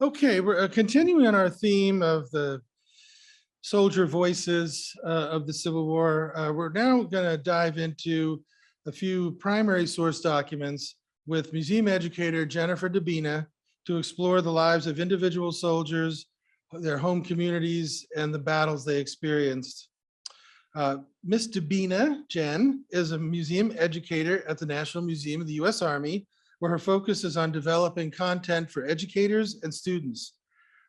Okay, we're continuing on our theme of the soldier voices of the Civil War. We're now going to dive into a few primary source documents with Museum Educator Jennifer Dubina to explore the lives of individual soldiers, their home communities, and the battles they experienced. Ms. Dubina, Jen, is a museum educator at the National Museum of the U.S. Army, where her focus is on developing content for educators and students.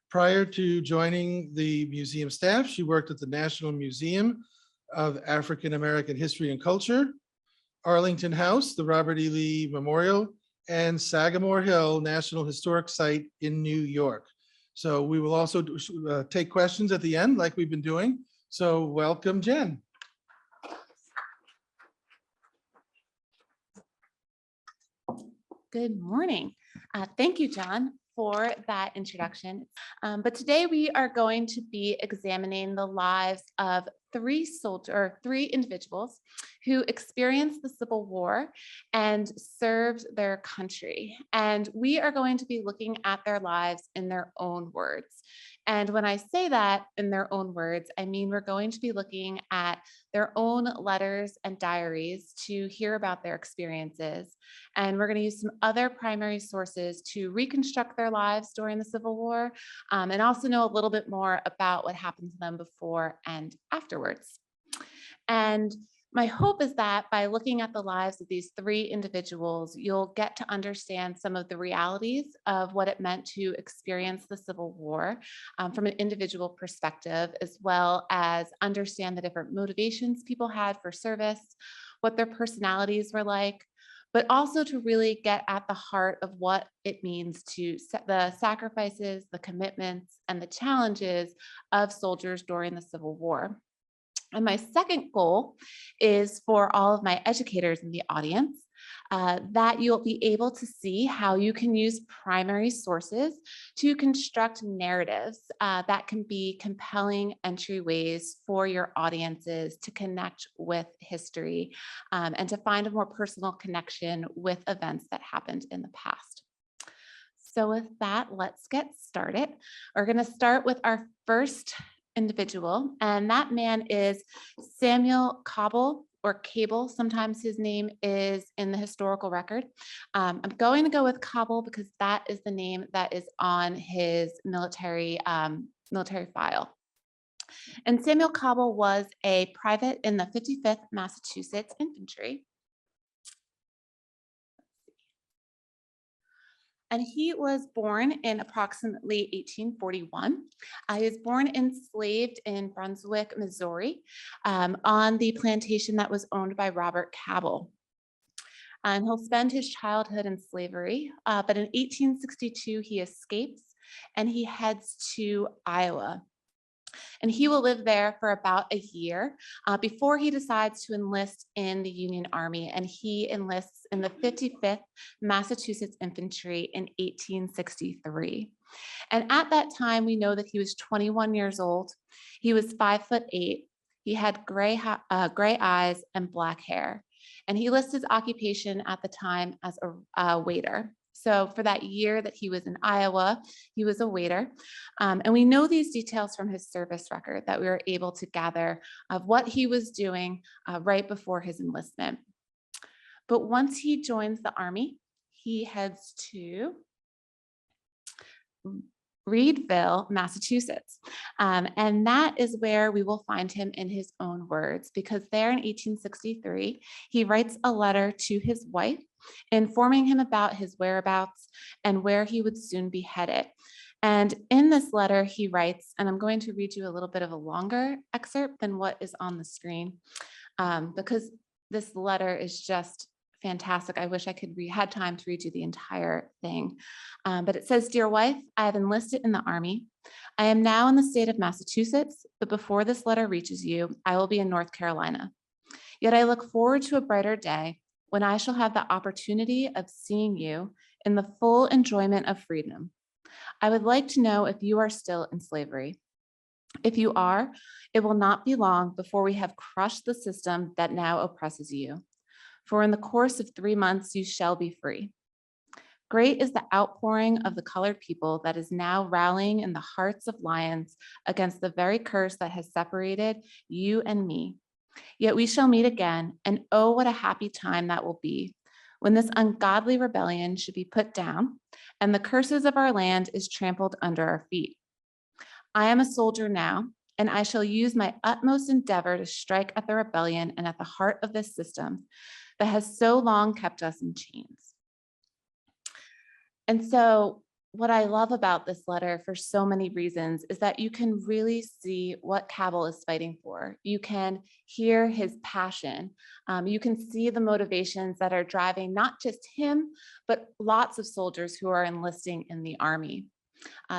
Prior to joining the museum staff, she worked at the National Museum of African American History and Culture, Arlington House, the Robert E. Lee Memorial, and Sagamore Hill National Historic Site in New York. So we will also take questions at the end like we've been doing. So welcome, Jen. Good morning. Thank you, John, for that introduction. But today we are going to be examining the lives of three individuals who experienced the Civil War and served their country. And we are going to be looking at their lives in their own words. And when I say that in their own words, I mean we're going to be looking at their own letters and diaries to hear about their experiences. And we're going to use some other primary sources to reconstruct their lives during the Civil War, and also know a little bit more about what happened to them before and afterwards. And my hope is that by looking at the lives of these three individuals, you'll get to understand some of the realities of what it meant to experience the Civil War from an individual perspective, as well as understand the different motivations people had for service, what their personalities were like, but also to really get at the heart of what it means to the sacrifices, the commitments, and the challenges of soldiers during the Civil War. And my second goal is for all of my educators in the audience that you'll be able to see how you can use primary sources to construct narratives that can be compelling entryways for your audiences to connect with history and to find a more personal connection with events that happened in the past. So with that, let's get started. We're going to start with our first individual, and that man is Samuel Cable, or Cable. Sometimes his name is in the historical record. I'm going to go with Cable because that is the name that is on his military file. And Samuel Cable was a private in the 55th Massachusetts Infantry. And he was born in approximately 1841. He was born enslaved in Brunswick, Missouri, on the plantation that was owned by Robert Cable. And he'll spend his childhood in slavery, but in 1862, he escapes and he heads to Iowa. And he will live there for about a year before he decides to enlist in the Union Army. And he enlists in the 55th Massachusetts Infantry in 1863. And at that time, we know that he was 21 years old. He was 5'8". He had gray eyes and black hair. And he lists his occupation at the time as a waiter. So for that year that he was in Iowa, he was a waiter. And we know these details from his service record that we were able to gather of what he was doing right before his enlistment. But once he joins the Army, he heads to Reedville, Massachusetts. And that is where we will find him in his own words, because there in 1863, he writes a letter to his wife informing him about his whereabouts and where he would soon be headed. And in this letter, he writes, and I'm going to read you a little bit of a longer excerpt than what is on the screen, because this letter is just fantastic. I wish I could had time to read you the entire thing. But it says, "Dear wife, I have enlisted in the Army. I am now in the state of Massachusetts, but before this letter reaches you, I will be in North Carolina. Yet I look forward to a brighter day when I shall have the opportunity of seeing you in the full enjoyment of freedom. I would like to know if you are still in slavery. If you are, it will not be long before we have crushed the system that now oppresses you. For in the course of 3 months, you shall be free. Great is the outpouring of the colored people that is now rallying in the hearts of lions against the very curse that has separated you and me. Yet we shall meet again, and oh, what a happy time that will be, when this ungodly rebellion should be put down, and the curses of our land is trampled under our feet. I am a soldier now, and I shall use my utmost endeavor to strike at the rebellion and at the heart of this system that has so long kept us in chains. And so what I love about this letter for so many reasons is that you can really see what Cabell is fighting for. You can hear his passion. You can see the motivations that are driving not just him, but lots of soldiers who are enlisting in the Army.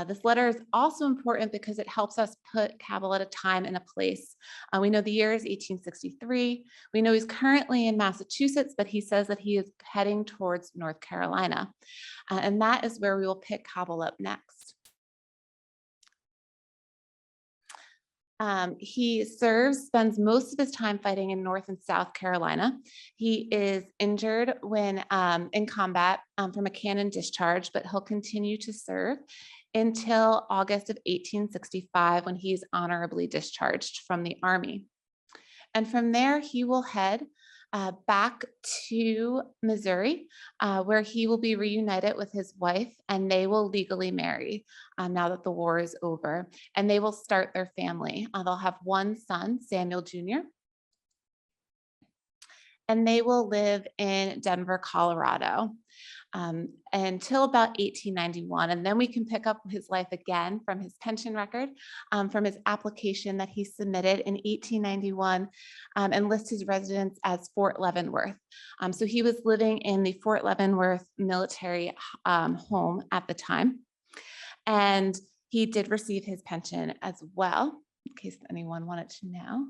This letter is also important because it helps us put Cabell at a time and a place. We know the year is 1863. We know he's currently in Massachusetts, but he says that he is heading towards North Carolina. And that is where we will pick Cabell up next. He spends most of his time fighting in North and South Carolina. He is injured when in combat from a cannon discharge, but he'll continue to serve until August of 1865 when he's honorably discharged from the Army. And from there, he will head back to Missouri, where he will be reunited with his wife, and they will legally marry now that the war is over, and they will start their family. They'll have one son, Samuel Jr., and they will live in Denver, Colorado, until about 1891. And then we can pick up his life again from his pension record, from his application that he submitted in 1891, and list his residence as Fort Leavenworth. So he was living in the Fort Leavenworth military home at the time. And he did receive his pension as well, in case anyone wanted to know.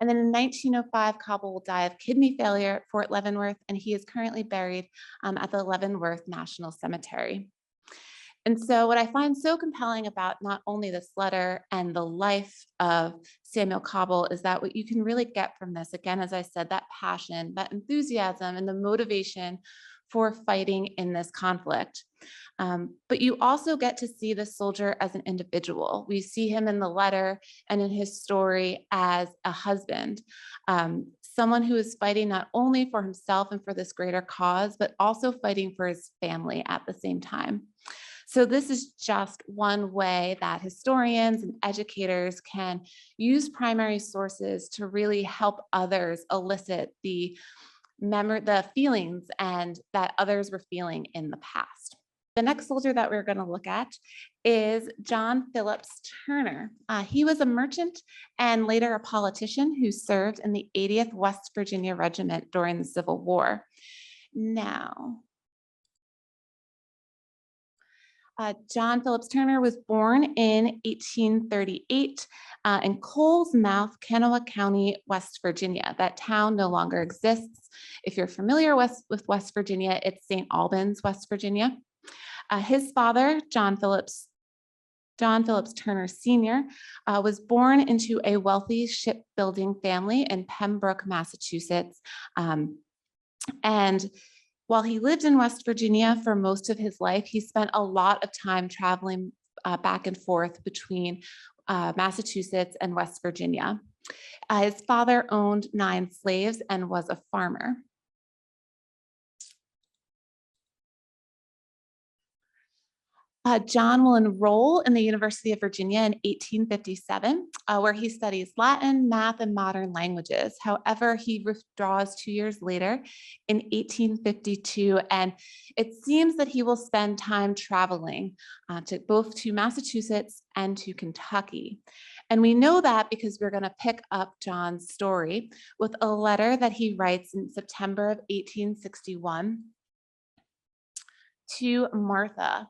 And then in 1905, Cabell will die of kidney failure at Fort Leavenworth, and he is currently buried at the Leavenworth National Cemetery. And so what I find so compelling about not only this letter and the life of Samuel Cabell is that what you can really get from this, again, as I said, that passion, that enthusiasm, and the motivation for fighting in this conflict. But you also get to see the soldier as an individual. We see him in the letter and in his story as a husband, someone who is fighting not only for himself and for this greater cause, but also fighting for his family at the same time. So this is just one way that historians and educators can use primary sources to really help others elicit the feelings and that others were feeling in the past. The next soldier that we're going to look at is John Phillips Turner. He was a merchant and later a politician who served in the 80th West Virginia Regiment during the Civil War. Now, John Phillips Turner was born in 1838 in Coles Mouth, Kanawha County, West Virginia. That town no longer exists. If you're familiar with West Virginia, it's St. Albans, West Virginia. His father, John Phillips Turner Sr., was born into a wealthy shipbuilding family in Pembroke, Massachusetts. And while he lived in West Virginia for most of his life, he spent a lot of time traveling back and forth between Massachusetts and West Virginia. His father owned 9 slaves and was a farmer. John will enroll in the University of Virginia in 1857, where he studies Latin, math, and modern languages. However, he withdraws 2 years later in 1852, and it seems that he will spend time traveling both to Massachusetts and to Kentucky. And we know that because we're going to pick up John's story with a letter that he writes in September of 1861 to Martha.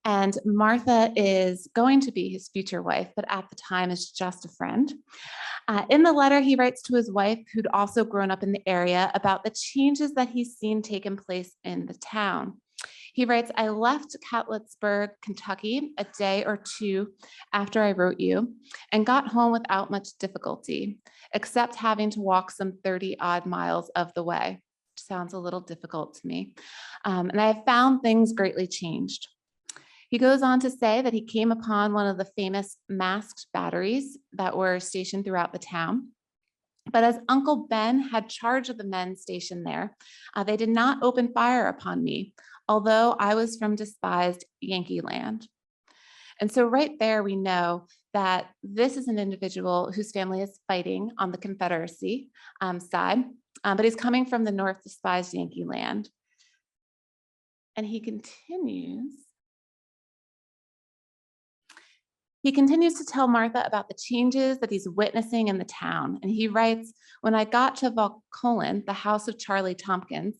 And Martha is going to be his future wife, but at the time is just a friend. In the letter, he writes to his wife, who'd also grown up in the area, about the changes that he's seen taking place in the town. He writes, I left Catlettsburg, Kentucky, a day or two after I wrote you, and got home without much difficulty, except having to walk some 30-odd miles of the way. sounds a little difficult to me. And I have found things greatly changed. He goes on to say that he came upon one of the famous masked batteries that were stationed throughout the town. But as Uncle Ben had charge of the men stationed there, they did not open fire upon me, although I was from despised Yankee land. And so right there, we know that this is an individual whose family is fighting on the Confederacy side, but he's coming from the North despised Yankee land. And he continues to tell Martha about the changes that he's witnessing in the town. And he writes, when I got to Valcolen, the house of Charlie Tompkins,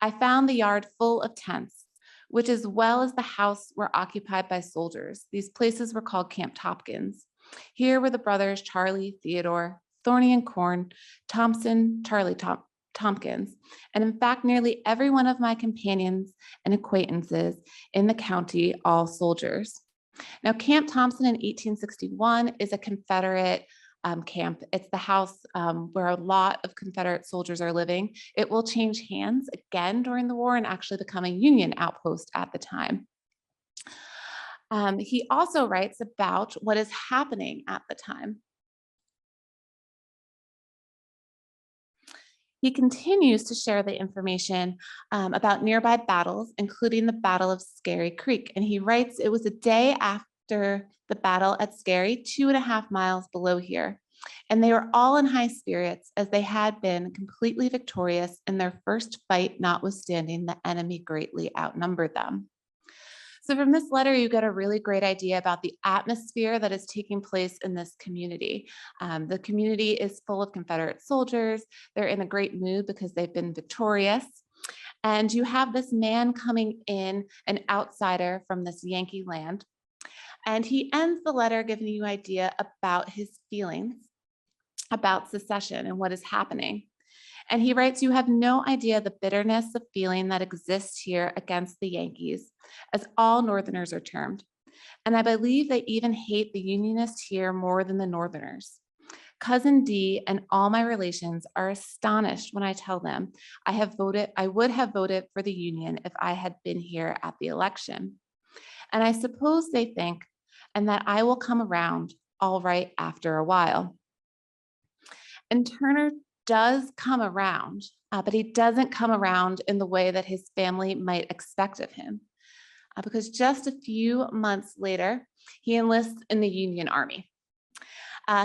I found the yard full of tents, which as well as the house were occupied by soldiers. These places were called Camp Tompkins. Here were the brothers Charlie, Theodore, Thorny and Corn, Thompson, Charlie Tompkins. And in fact, nearly every one of my companions and acquaintances in the county, all soldiers. Now, Camp Thompson in 1861 is a Confederate camp. It's the house where a lot of Confederate soldiers are living. It will change hands again during the war and actually become a Union outpost at the time. He also writes about what is happening at the time. He continues to share the information about nearby battles, including the Battle of Scary Creek. And he writes, it was a day after the battle at Scary, 2.5 miles below here. And they were all in high spirits as they had been completely victorious in their first fight, notwithstanding the enemy greatly outnumbered them. So from this letter, you get a really great idea about the atmosphere that is taking place in this community. The community is full of Confederate soldiers. They're in a great mood because they've been victorious. And you have this man coming in, an outsider from this Yankee land. And he ends the letter giving you an idea about his feelings about secession and what is happening. And he writes, you have no idea the bitterness of feeling that exists here against the Yankees, as all Northerners are termed. And I believe they even hate the Unionists here more than the Northerners. Cousin D and all my relations are astonished when I tell them I would have voted for the Union if I had been here at the election. And I suppose they think, and that I will come around all right after a while. And Turner does come around, but he doesn't come around in the way that his family might expect of him. Because just a few months later, he enlists in the Union Army.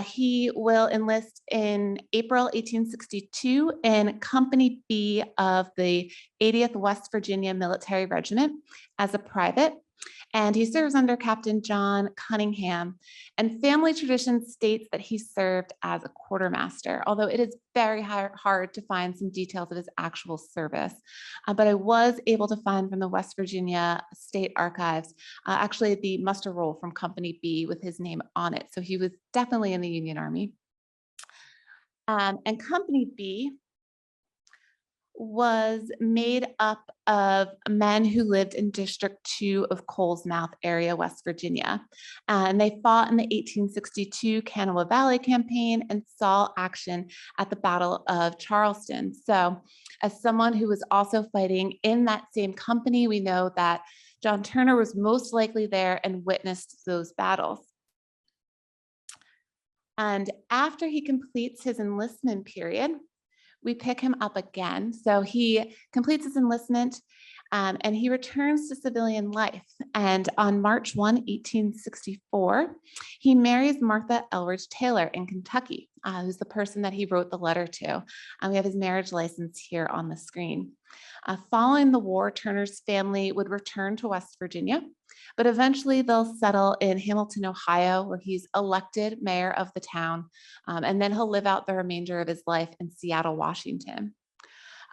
He will enlist in April 1862 in Company B of the 80th West Virginia Military Regiment as a private. And he serves under Captain John Cunningham. And family tradition states that he served as a quartermaster, although it is very hard to find some details of his actual service. But I was able to find from the West Virginia State Archives, actually the muster roll from Company B with his name on it. So he was definitely in the Union Army. And Company B was made up of men who lived in District 2 of Coles Mouth area, West Virginia. And they fought in the 1862 Kanawha Valley campaign and saw action at the Battle of Charleston. So as someone who was also fighting in that same company, we know that John Turner was most likely there and witnessed those battles. And after he completes his enlistment period, we pick him up again. So he completes his enlistment and he returns to civilian life. And on March 1, 1864, he marries Martha Elridge Taylor in Kentucky, who's the person that he wrote the letter to. We have his marriage license here on the screen. Following the war, Turner's family would return to West Virginia, but eventually they'll settle in Hamilton, Ohio, where he's elected mayor of the town. And then he'll live out the remainder of his life in Seattle, Washington.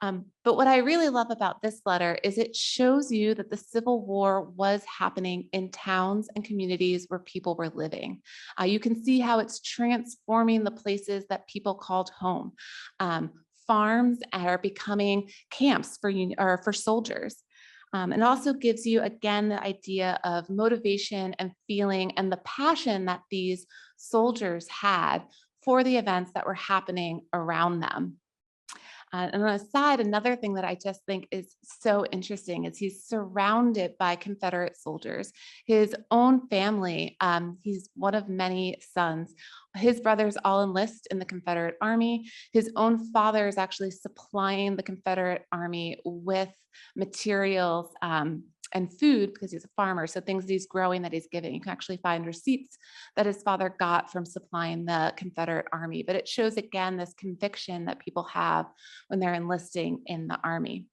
But what I really love about this letter is it shows you that the Civil War was happening in towns and communities where people were living. You can see how it's transforming the places that people called home. Farms are becoming camps for soldiers. It also gives you, again, the idea of motivation and feeling and the passion that these soldiers had for the events that were happening around them. And on a side, another thing that I just think is so interesting is he's surrounded by Confederate soldiers. His own family, he's one of many sons. His brothers all enlist in the Confederate Army. His own father is actually supplying the Confederate Army with materials and food because he's a farmer. So things that he's growing that he's giving. You can actually find receipts that his father got from supplying the Confederate Army. But it shows again this conviction that people have when they're enlisting in the Army.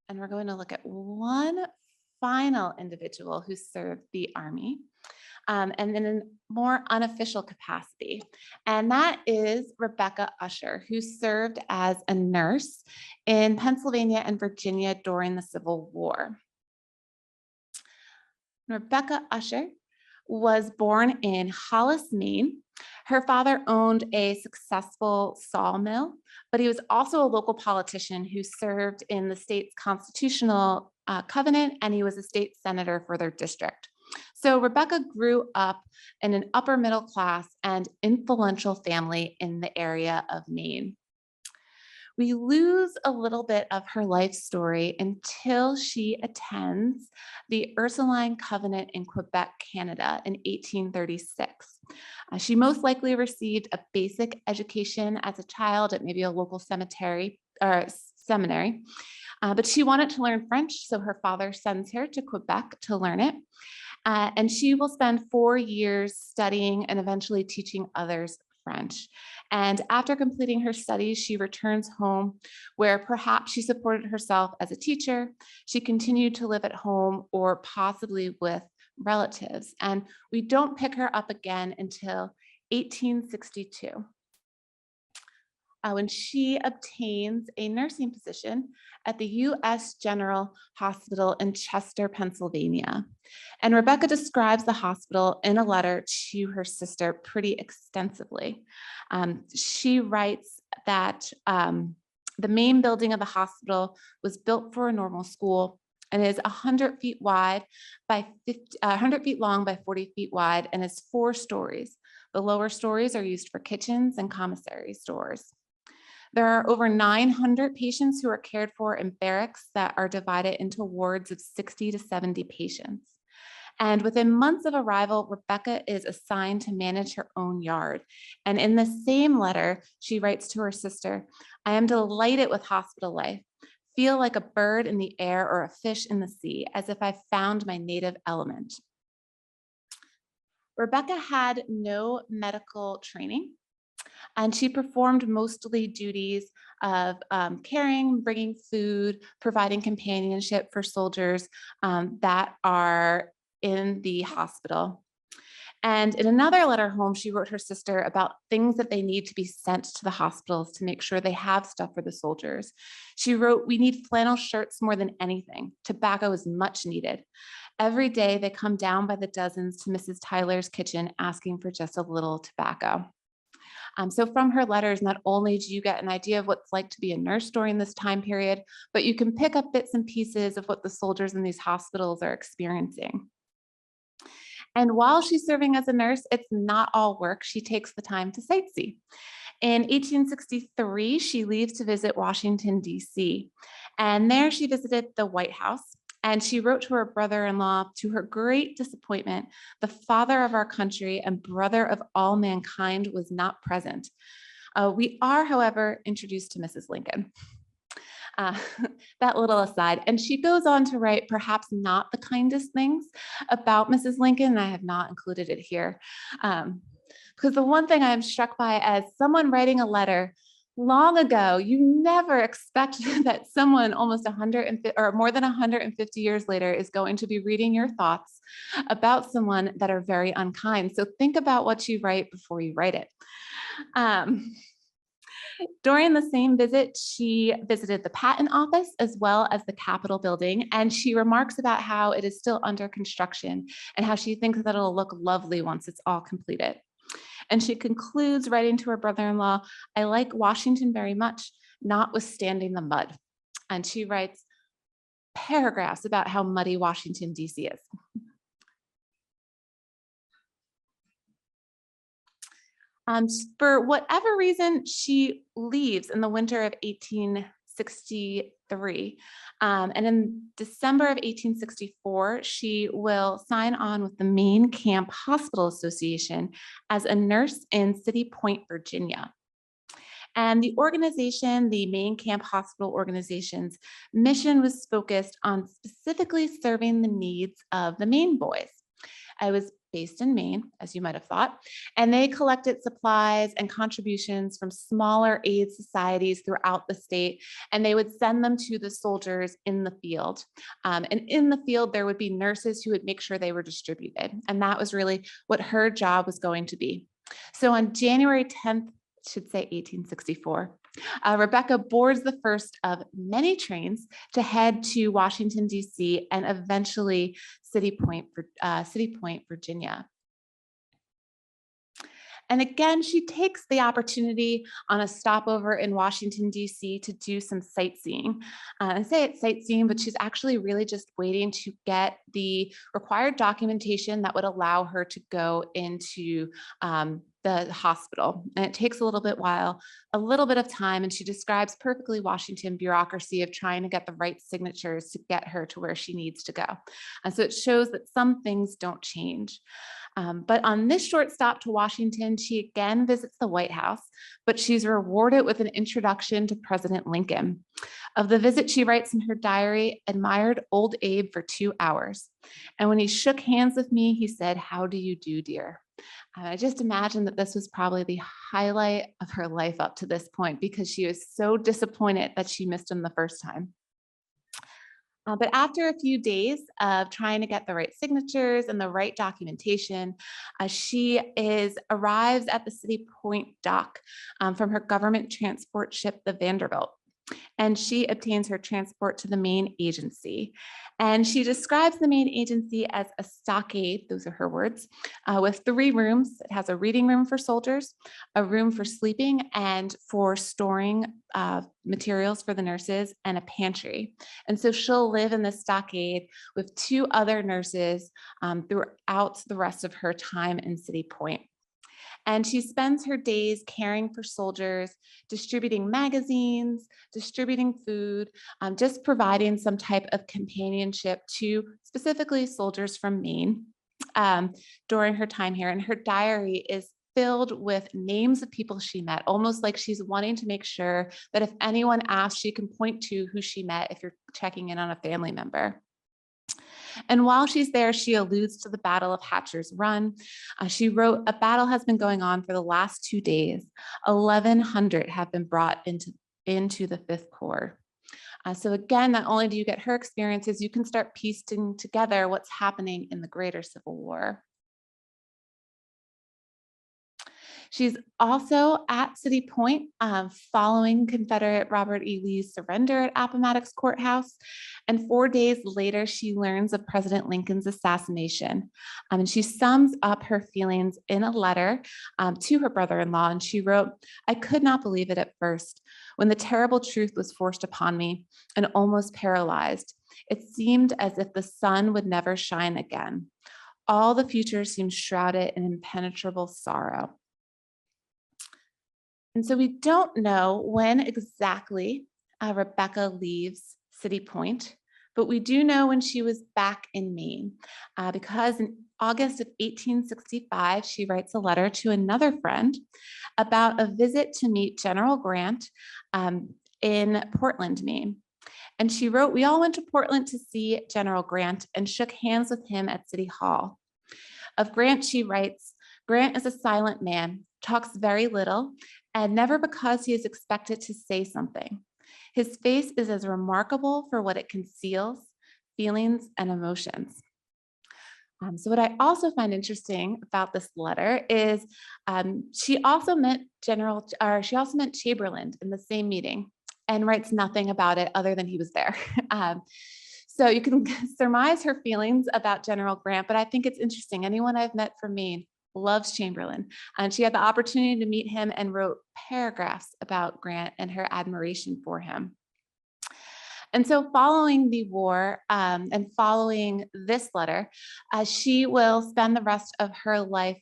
And we're going to look at one final individual who served the Army. And in a more unofficial capacity. And that is Rebecca Usher, who served as a nurse in Pennsylvania and Virginia during the Civil War. Rebecca Usher was born in Hollis, Maine. Her father owned a successful sawmill, but he was also a local politician who served in the state's constitutional covenant, and he was a state senator for their district. So Rebecca grew up in an upper middle class and influential family in the area of Maine. We lose a little bit of her life story until she attends the Ursuline Covenant in Quebec, Canada in 1836. She most likely received a basic education as a child at maybe a local cemetery or seminary, but she wanted to learn French, so her father sends her to Quebec to learn it. And she will spend 4 years studying and eventually teaching others French. And after completing her studies, she returns home where perhaps she supported herself as a teacher. She continued to live at home or possibly with relatives. And we don't pick her up again until 1862. When she obtains a nursing position at the U.S. General Hospital in Chester, Pennsylvania. And Rebecca describes the hospital in a letter to her sister pretty extensively. She writes that the main building of the hospital was built for a normal school and is 100 feet wide by 100 feet long by 40 feet wide and is 4 stories. The lower stories are used for kitchens and commissary stores. There are over 900 patients who are cared for in barracks that are divided into wards of 60 to 70 patients. And within months of arrival, Rebecca is assigned to manage her own yard. And in the same letter, she writes to her sister, "I am delighted with hospital life. Feel like a bird in the air or a fish in the sea, as if I found my native element." Rebecca had no medical training. And she performed mostly duties of caring, bringing food, providing companionship for soldiers that are in the hospital. And in another letter home, she wrote her sister about things that they need to be sent to the hospitals to make sure they have stuff for the soldiers. She wrote, "We need flannel shirts more than anything. Tobacco is much needed. Every day they come down by the dozens to Mrs. Tyler's kitchen asking for just a little tobacco." So from her letters, not only do you get an idea of what it's like to be a nurse during this time period, but you can pick up bits and pieces of what the soldiers in these hospitals are experiencing. And while she's serving as a nurse, it's not all work. She takes the time to sightsee. In 1863, she leaves to visit Washington, D.C. And there she visited the White House. And she wrote to her brother-in-law, to her great disappointment, "The father of our country and brother of all mankind was not present." We are, however, introduced to Mrs. Lincoln. That little aside. And she goes on to write perhaps not the kindest things about Mrs. Lincoln, and I have not included it here. Because the one thing I'm struck by as someone writing a letter long ago, you never expect that someone almost 150 or more than 150 years later is going to be reading your thoughts about someone that are very unkind. So think about what you write before you write it. During the same visit, she visited the patent office as well as the Capitol building, and she remarks about how it is still under construction and how she thinks that it'll look lovely once it's all completed. And she concludes writing to her brother-in-law, "I like Washington very much, notwithstanding the mud." And she writes paragraphs about how muddy Washington, D.C. is. For whatever reason, she leaves in the winter of 1863. And in December of 1864, she will sign on with the Maine Camp Hospital Association as a nurse in City Point, Virginia. And the organization, the Maine Camp Hospital Organization's mission was focused on specifically serving the needs of the Maine boys. I was based in Maine, as you might have thought, and they collected supplies and contributions from smaller aid societies throughout the state, and they would send them to the soldiers in the field. And in the field, there would be nurses who would make sure they were distributed, and that was really what her job was going to be. So on January 10th, should say 1864, Rebecca boards the first of many trains to head to Washington, D.C. and eventually City Point, Virginia. And again, she takes the opportunity on a stopover in Washington, D.C. to do some sightseeing. I say it's sightseeing, but she's actually really just waiting to get the required documentation that would allow her to go into the hospital. And it takes a little bit of time. And she describes perfectly Washington bureaucracy of trying to get the right signatures to get her to where she needs to go. And so it shows that some things don't change. But on this short stop to Washington, she again visits the White House, but she's rewarded with an introduction to President Lincoln. Of the visit, she writes in her diary, "Admired old Abe for 2 hours. And when he shook hands with me, he said, 'How do you do, dear?'" I just imagine that this was probably the highlight of her life up to this point because she was so disappointed that she missed him the first time. But after a few days of trying to get the right signatures and the right documentation, she arrives at the City Point dock from her government transport ship, the Vanderbilt. And she obtains her transport to the main agency. And she describes the main agency as a stockade, those are her words, with 3 rooms. It has a reading room for soldiers, a room for sleeping and for storing materials for the nurses, and a pantry. And so she'll live in the stockade with 2 other nurses throughout the rest of her time in City Point. And she spends her days caring for soldiers, distributing magazines, distributing food, just providing some type of companionship to specifically soldiers from Maine during her time here. And her diary is filled with names of people she met, almost like she's wanting to make sure that if anyone asks, she can point to who she met if you're checking in on a family member. And while she's there, she alludes to the Battle of Hatcher's Run. She wrote, "A battle has been going on for the last 2 days. 1,100 have been brought into the 5th Corps." So again, not only do you get her experiences, you can start piecing together what's happening in the greater Civil War. She's also at City Point following Confederate Robert E. Lee's surrender at Appomattox Courthouse. And 4 days later, she learns of President Lincoln's assassination. And she sums up her feelings in a letter to her brother-in-law. And she wrote, "I could not believe it at first. When the terrible truth was forced upon me and almost paralyzed, it seemed as if the sun would never shine again. All the future seemed shrouded in impenetrable sorrow." And so we don't know when exactly Rebecca leaves City Point, but we do know when she was back in Maine, because in August of 1865, she writes a letter to another friend about a visit to meet General Grant in Portland, Maine. And she wrote, "We all went to Portland to see General Grant and shook hands with him at City Hall." Of Grant, she writes, "Grant is a silent man, talks very little, and never because he is expected to say something. His face is as remarkable for what it conceals, feelings and emotions." So what I also find interesting about this letter is she also met Chamberlain in the same meeting and writes nothing about it other than he was there. So you can surmise her feelings about General Grant, but I think it's interesting. Anyone I've met from Maine loves Chamberlain, and she had the opportunity to meet him and wrote paragraphs about Grant and her admiration for him. And so following the war and following this letter, she will spend the rest of her life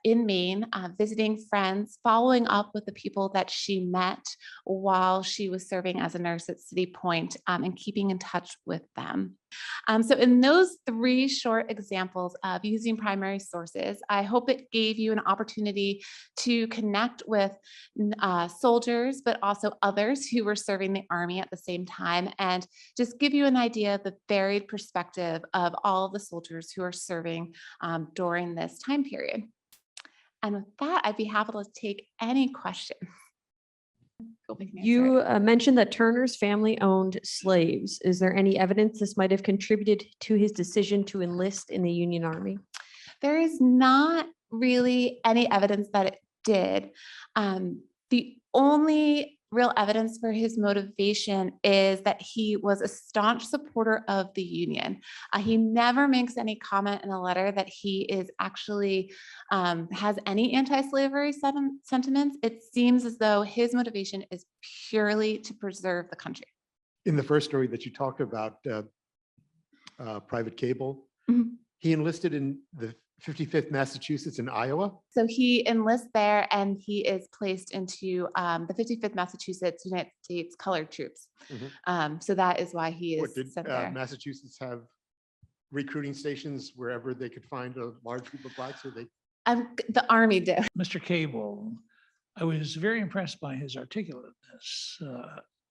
in Maine, visiting friends, following up with the people that she met while she was serving as a nurse at City Point, and keeping in touch with them. So in those three short examples of using primary sources, I hope it gave you an opportunity to connect with soldiers, but also others who were serving the Army at the same time, and just give you an idea of the varied perspective of all of the soldiers who are serving during this time period. And with that, I'd be happy to take any questions. You mentioned that Turner's family owned slaves. Is there any evidence this might have contributed to his decision to enlist in the Union Army? There is not really any evidence that it did. The only real evidence for his motivation is that he was a staunch supporter of the Union. He never makes any comment in a letter that he is actually has any anti-slavery sentiments. It seems as though his motivation is purely to preserve the country. In the first story that you talked about, Private Cable, he enlisted in the 55th Massachusetts in Iowa. So he enlists there, and he is placed into the 55th Massachusetts United States Colored Troops. So that is why he is Did sent there. Massachusetts have recruiting stations wherever they could find a large group of blacks? Or they? The Army did. Mr. Cable, I was very impressed by his articulateness,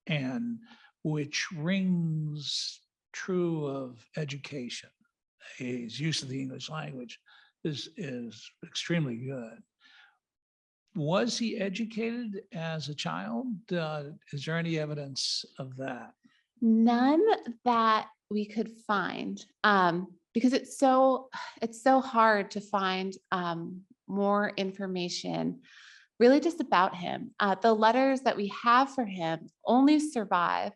and which rings true of education. His use of the English language is extremely good. Was he educated as a child? Is there any evidence of that? None that we could find, because it's so hard to find more information really just about him. The letters that we have for him only survive.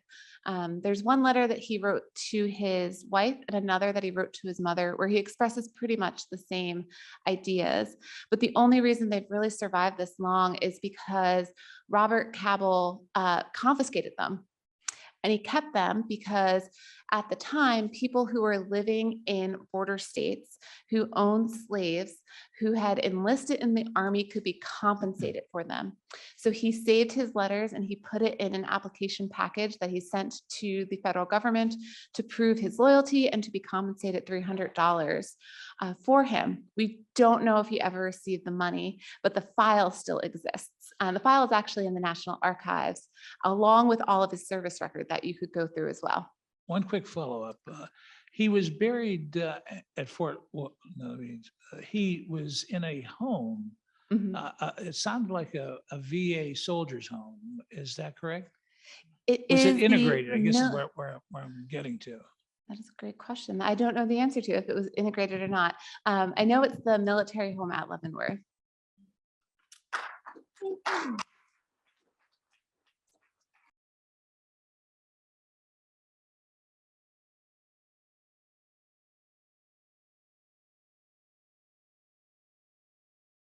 There's one letter that he wrote to his wife and another that he wrote to his mother, where he expresses pretty much the same ideas. But the only reason they've really survived this long is because Robert Cabell confiscated them. And he kept them because at the time, people who were living in border states who owned slaves, who had enlisted in the Army, could be compensated for them. So he saved his letters and he put it in an application package that he sent to the federal government to prove his loyalty and to be compensated $300 for him. We don't know if he ever received the money, but the file still exists. The file is actually in the National Archives, along with all of his service record that you could go through as well. One quick follow-up. He was buried at Fort, he was in a home. It sounded like a VA soldier's home. Is that correct? Was it integrated? I guess is where I'm getting to. That is a great question. I don't know the answer to if it was integrated or not. I know it's the military home at Leavenworth.